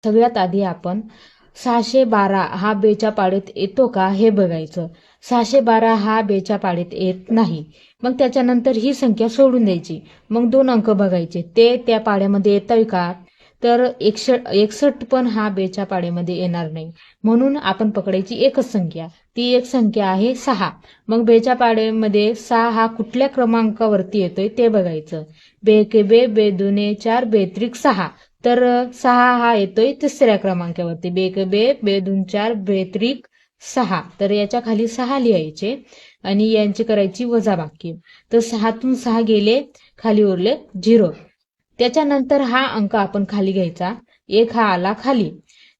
सगळ्यात आधी आपण 612 हा बेच्या पाढीत येतो का हे बघायचं. 612 हा बेच्या पाढीत येत नाही. मग त्याच्यानंतर ही संख्या सोडून द्यायची. मग 2 अंक बघायचे, ते त्या पाढ्यामध्ये येतोय का? तर 61 पण हा बेच्या पाढ्यामध्ये येणार नाही. म्हणून आपण पकडायची एकच संख्या, ती एक संख्या आहे 6. मग बेच्या पाढ्यामध्ये 6 हा कुठल्या क्रमांकावरती येतोय ते बघायचं. बे के बे, बे दुने 4, बेत्रिक 6. तर 6 हा येतोय तिसऱ्या क्रमांकावरती. बे के बे, बे दुन 4, बेत्रिक 6. तर याच्या खाली 6 लिहायचे आणि यांची करायची वजाबाकी. तर 6तून 6 गेले, खाली उरले 0. त्याच्यानंतर हा अंक आपण खाली घ्यायचा, 1 हा आला खाली.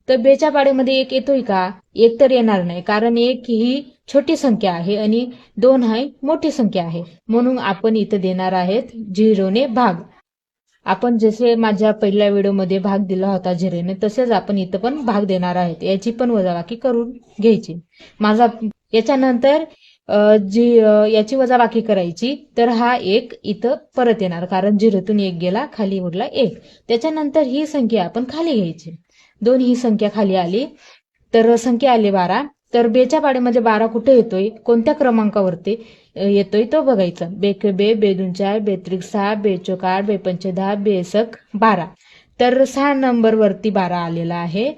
तर बेच्या पाढ्यामध्ये 1 येतोय का? 1 तर येणार नाही, कारण 1 ही छोटी संख्या आहे आणि 2 ही मोठी संख्या आहे. म्हणून आपण इथं देणार आहेत 0ने भाग. आपण जसे माझ्या पहिल्या व्हिडिओमध्ये भाग दिला होता 0ने, तसेच आपण इथं पण भाग देणार आहेत. याची पण वजाबाकी करून घ्यायची. याच्यानंतर याची वजाबाकी करायची, तर हा 1 इथं परत येणार, कारण 0तून 1 गेला, खाली उरला 1. त्याच्यानंतर ही संख्या आपण खाली घ्यायची. 2 ही संख्या खाली आली, तर संख्या आली 12. तर बेच्या पाढ्यामध्ये 12 कुठे येतोय, कोणत्या क्रमांकावरती येतोय तो बघायचा. बेक बे, बे दुन 4, बेत्रिक 6, बेचोक 8, बेपंचे 10, बेसक 12. तर 6 नंबरवरती 12 आलेला आहे.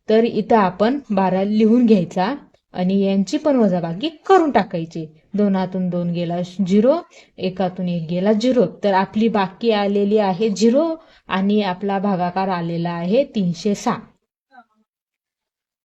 तर इथं आपण 12 लिहून घ्यायचा आणि यांची पण वजाबाकी करून टाकायची. 2हातून 2 गेला 0, 1हातून 1 गेला 0. तर आपली बाकी आलेली आहे 0 आणि आपला भागाकार आलेला आहे 306.